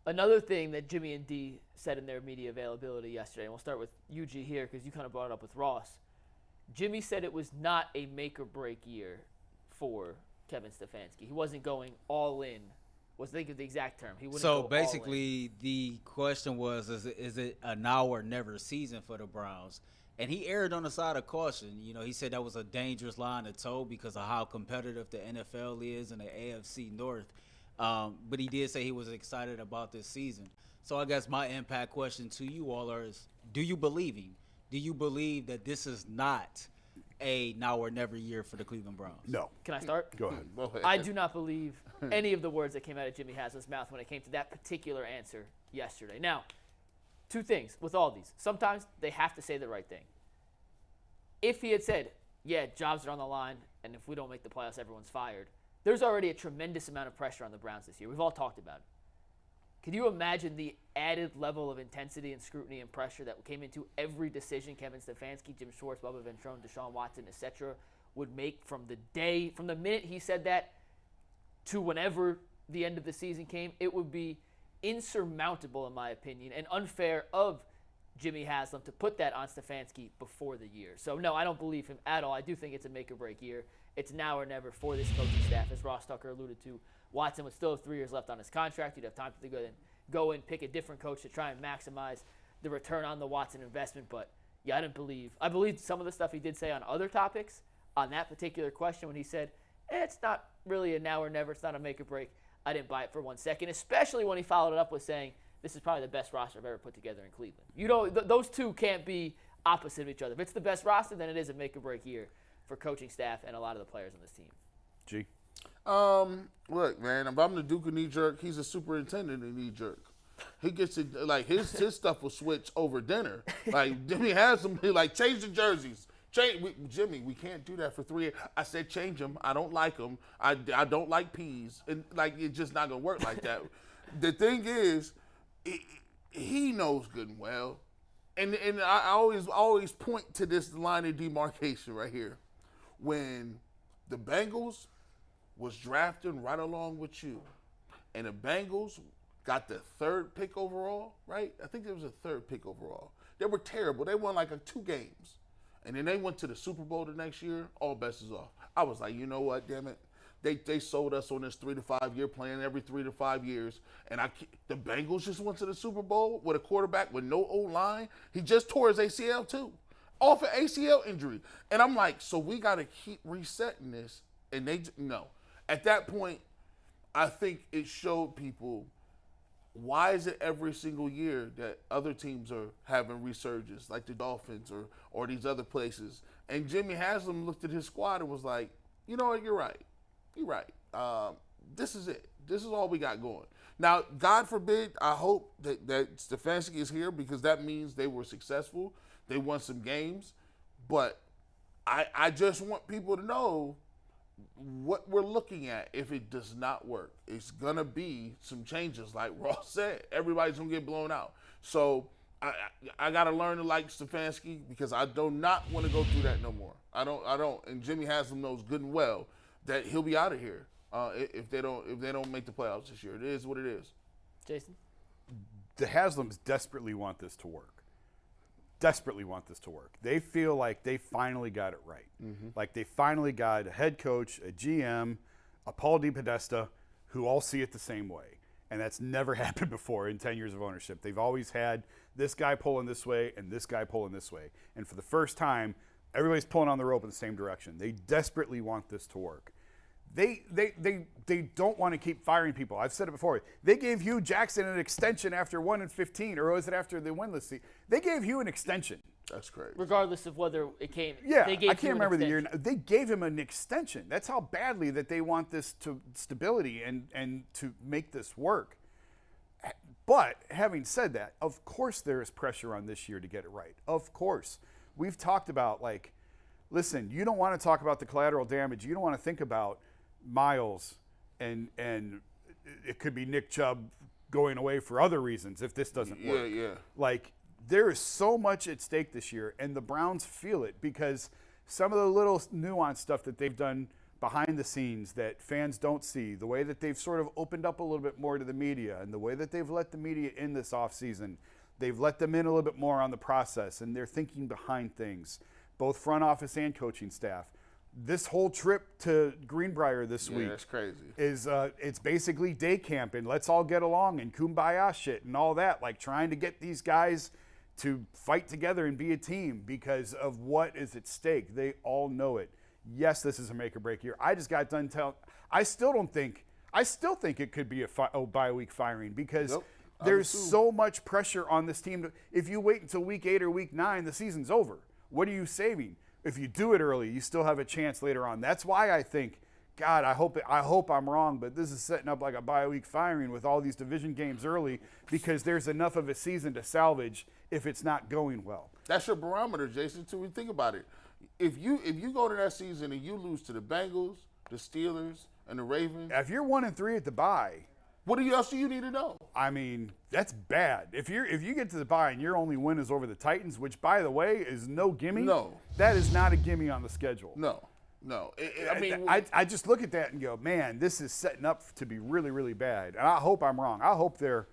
Another thing that Jimmy and D said in their media availability yesterday, and we'll start with UG here because you kind of brought it up with Ross. Jimmy said it was not a make-or-break year for Kevin Stefanski. He wasn't going all in. Was think of the exact term. He wouldn't So go basically, the question was, is it a now or never season for the Browns? And he erred on the side of caution. You know, he said that was a dangerous line to toe because of how competitive the NFL is in the AFC North. But he did say he was excited about this season. So I guess my impact question to you all is, do you believe him? Do you believe that this is not a now or never year for the Cleveland Browns? No. Can I start? Go ahead. I do not believe any of the words that came out of Jimmy Haslam's mouth when it came to that particular answer yesterday. Now, two things with all these. Sometimes they have to say the right thing. If he had said, yeah, jobs are on the line, and if we don't make the playoffs, everyone's fired, there's already a tremendous amount of pressure on the Browns this year. We've all talked about it. Can you imagine the added level of intensity and scrutiny and pressure that came into every decision Kevin Stefanski, Jim Schwartz, Bubba Ventrone, Deshaun Watson, etc. would make from the minute he said that to whenever the end of the season came? It would be insurmountable, in my opinion, and unfair of Jimmy Haslam to put that on Stefanski before the year. So, no, I don't believe him at all. I do think it's a make-or-break year. It's now or never for this coaching staff, as Ross Tucker alluded to. Watson would still have 3 years left on his contract. You'd have time to go and pick a different coach to try and maximize the return on the Watson investment. But, yeah, I believed some of the stuff he did say on other topics. On that particular question when he said, it's not really a now or never, it's not a make-or-break, I didn't buy it for 1 second, especially when he followed it up with saying, this is probably the best roster I've ever put together in Cleveland. You know, those two can't be opposite of each other. If it's the best roster, then it is a make-or-break year for coaching staff and a lot of the players on this team. G? Look, man, if I'm the Duke of knee-jerk, he's a superintendent of knee-jerk. He gets it, like, his stuff will switch over dinner. Like, Jimmy has some, like, change the jerseys. Jimmy, we can't do that for 3 years. I said change them. I don't like them. I don't like peas. And, like, it's just not going to work like that. The thing is, he knows good and well. And I always point to this line of demarcation right here. When the Bengals was drafting right along with you, and the Bengals got the 3rd pick overall, right? I think it was a 3rd pick overall. They were terrible. They won like 2 games. And then they went to the Super Bowl the next year. All bets is off. I was like, you know what, damn it. They sold us on this 3 to 5 year plan every 3 to 5 years. And the Bengals just went to the Super Bowl with a quarterback with no O-line. He just tore his ACL too. Off an ACL injury. And I'm like, so we got to keep resetting this. And no. At that point, I think it showed people, why is it every single year that other teams are having resurgence, like the Dolphins or these other places? And Jimmy Haslam looked at his squad and was like, you know what, you're right. You're right. This is it. This is all we got going. Now, God forbid, I hope that Stefanski is here because that means they were successful. They won some games. But I just want people to know what we're looking at if it does not work. It's going to be some changes, like Ross said. Everybody's going to get blown out. So I got to learn to like Stefanski because I do not want to go through that no more. I don't. And Jimmy Haslam knows good and well that he'll be out of here if they don't make the playoffs this year. It is what it is. Jason? The Haslams desperately want this to work. Desperately want this to work. They feel like they finally got it right. Mm-hmm. Like they finally got a head coach, a GM, a Paul DePodesta, who all see it the same way. And that's never happened before in 10 years of ownership. They've always had this guy pulling this way and this guy pulling this way. And for the first time, everybody's pulling on the rope in the same direction. They desperately want this to work. They don't want to keep firing people. I've said it before. They gave Hugh Jackson an extension after 1-15, or was it after they win this season? They gave Hugh an extension. That's crazy. Regardless of whether it came. Yeah, they gave I can't remember the year. extension. They gave him an extension. That's how badly that they want this to stability and to make this work. But having said that, of course there is pressure on this year to get it right. Of course. We've talked about, like, listen, you don't want to talk about the collateral damage. You don't want to think about Miles and it could be Nick Chubb going away for other reasons if this doesn't work. Yeah. Like, there is so much at stake this year, and the Browns feel it because some of the little nuanced stuff that they've done behind the scenes that fans don't see, the way that they've sort of opened up a little bit more to the media and the way that they've let the media in this offseason, they've let them in a little bit more on the process and they're thinking behind things, both front office and coaching staff. This whole trip to Greenbrier this week that's crazy. Is it's basically day camp and let's all get along and kumbaya shit and all that, like trying to get these guys to fight together and be a team because of what is at stake. They all know it. Yes, this is a make or break year. I just got done telling. I still think it could be a bye week firing because there's so much pressure on this team. If you wait until week 8 or week 9, the season's over. What are you saving? If you do it early, you still have a chance later on. That's why I think, God, I hope I'm wrong, but this is setting up like a bye week firing with all these division games early because there's enough of a season to salvage if it's not going well. That's your barometer, Jason, too. We think about it. If you go to that season and you lose to the Bengals, the Steelers, and the Ravens, if you're 1-3 at the bye, what else do you need to know? I mean, that's bad. If you get to the bye and your only win is over the Titans, which by the way is no gimme. No, that is not a gimme on the schedule. No. I just look at that and go, man, this is setting up to be really, really bad. And I hope I'm wrong. I hope they're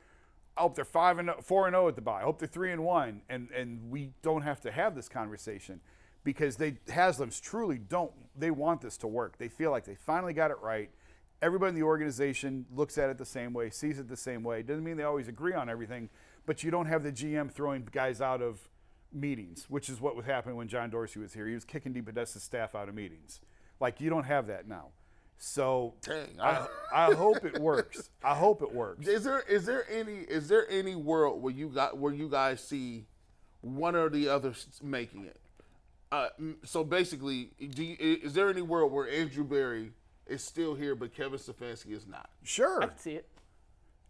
4-0 at the bye. I hope they're 3-1, and we don't have to have this conversation because Haslam's truly don't. They want this to work. They feel like they finally got it right. Everybody in the organization looks at it the same way, sees it the same way. Doesn't mean they always agree on everything, but you don't have the GM throwing guys out of meetings, which is what was happening when John Dorsey was here. He was kicking DePodesta's staff out of meetings. Like, you don't have that now. So I hope it works. I hope it works. Is there any world where you guys see one or the other making it? So basically, is there any world where Andrew Berry is still here, but Kevin Stefanski is not? Sure. I can see it.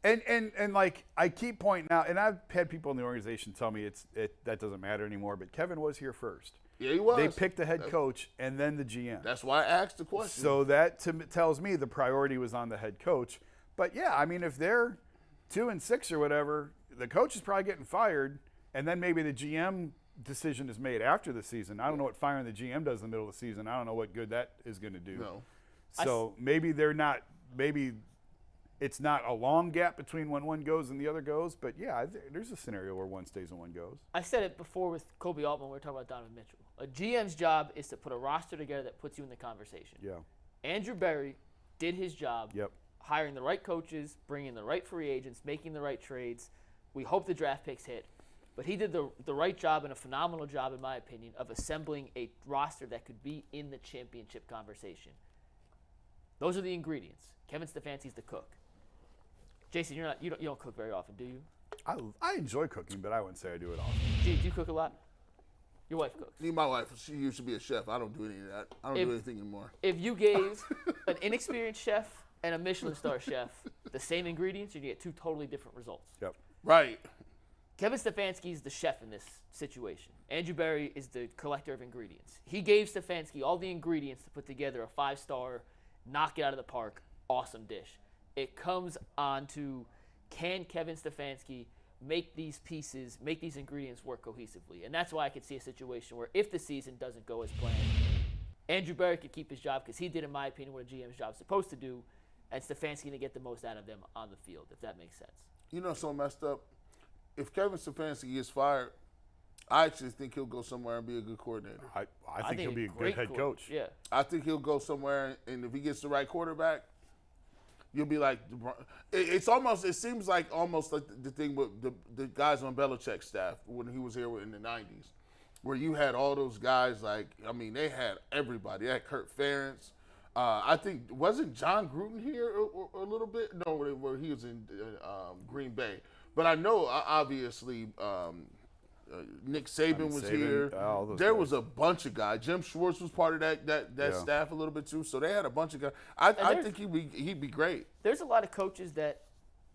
And like I keep pointing out, and I've had people in the organization tell me that doesn't matter anymore, but Kevin was here first. Yeah, he was. They picked the head coach and then the GM. That's why I asked the question. So that tells me the priority was on the head coach. But yeah, I mean, if they're 2-6 or whatever, the coach is probably getting fired, and then maybe the GM decision is made after the season. I don't know what firing the GM does in the middle of the season. I don't know what good that is going to do. No. So maybe it's not a long gap between when one goes and the other goes, but yeah, there's a scenario where one stays and one goes. I said it before with Kobe Altman when we were talking about Donovan Mitchell. A GM's job is to put a roster together that puts you in the conversation. Yeah. Andrew Berry did his job, hiring the right coaches, bringing the right free agents, making the right trades. We hope the draft picks hit. But he did the right job and a phenomenal job, in my opinion, of assembling a roster that could be in the championship conversation. Those are the ingredients. Kevin Stefanski's the cook. Jason, you don't cook very often, do you? I enjoy cooking, but I wouldn't say I do it often. Gee, do you cook a lot? Your wife cooks. My wife, she used to be a chef. I don't do any of that. I don't do anything anymore. If you gave an inexperienced chef and a Michelin star chef the same ingredients, you'd get two totally different results. Yep. Right. Kevin Stefanski is the chef in this situation. Andrew Berry is the collector of ingredients. He gave Stefanski all the ingredients to put together a 5-star, knock it out of the park, awesome dish. It comes on to, can Kevin Stefanski make these pieces, make these ingredients work cohesively? And that's why I could see a situation where if the season doesn't go as planned, Andrew Berry could keep his job because he did, in my opinion, what a GM's job is supposed to do, and Stefanski to get the most out of them on the field, if that makes sense. You know, so messed up. If Kevin Stefanski is fired, I actually think he'll go somewhere and be a good coordinator. I think he'll be a good head coach. Yeah. I think he'll go somewhere, and if he gets the right quarterback, you'll be like, it seems like almost like the thing with the guys on Belichick's staff when he was here in the 90s, where you had all those guys they had everybody. They had Kurt Ferentz. I think, wasn't John Gruden here a little bit? No, where he was in Green Bay. But I know, obviously, Nick Saban was here. There was a bunch of guys. Jim Schwartz was part of that staff a little bit too. So they had a bunch of guys. I think he'd be great. There's a lot of coaches that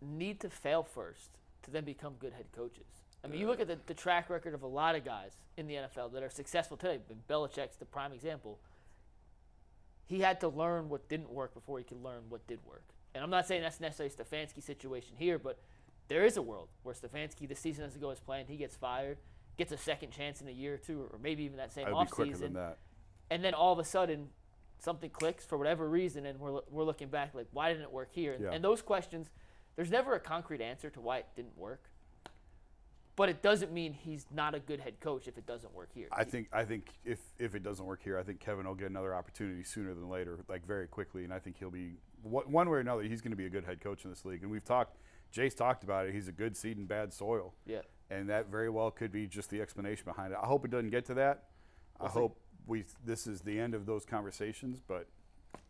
need to fail first to then become good head coaches. I mean, you look at the track record of a lot of guys in the NFL that are successful today. Belichick's the prime example. He had to learn what didn't work before he could learn what did work. And I'm not saying that's necessarily Stefanski's situation here, but there is a world where Stefanski, the season doesn't go as planned, he gets fired, gets a second chance in a year or two, or maybe even that same offseason. I'd be quicker than that. And then all of a sudden, something clicks for whatever reason, and we're looking back like, why didn't it work here? And, Yeah. and those questions, there's never a concrete answer to why it didn't work. But it doesn't mean he's not a good head coach if it doesn't work here. I think if it doesn't work here, I think Kevin will get another opportunity sooner than later, like very quickly, and I think he'll be one way or another. He's going to be a good head coach in this league, and Jay's talked about it. He's a good seed in bad soil. Yeah. And that very well could be just the explanation behind it. I hope it doesn't get to that. I hope this is the end of those conversations, but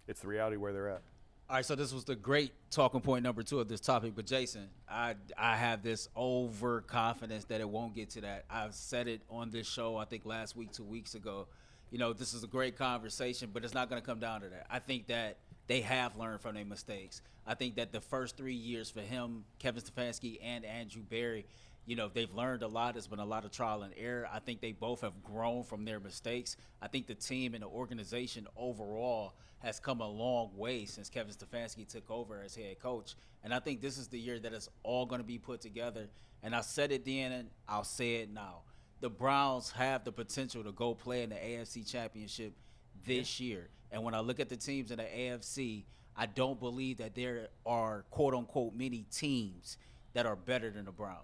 it's the reality where they're at. All right, so this was the great talking point number 2 of this topic. But, Jason, I have this overconfidence that it won't get to that. I've said it on this show, I think, last week, 2 weeks ago. You know, this is a great conversation, but it's not going to come down to that. I think that they have learned from their mistakes. I think that the first 3 years for him, Kevin Stefanski and Andrew Berry, you know, they've learned a lot. There's been a lot of trial and error. I think they both have grown from their mistakes. I think the team and the organization overall has come a long way since Kevin Stefanski took over as head coach. And I think this is the year that it's all going to be put together. And I said it then, and I'll say it now. The Browns have the potential to go play in the AFC Championship this year. And when I look at the teams in the AFC, I don't believe that there are, quote-unquote, many teams that are better than the Browns.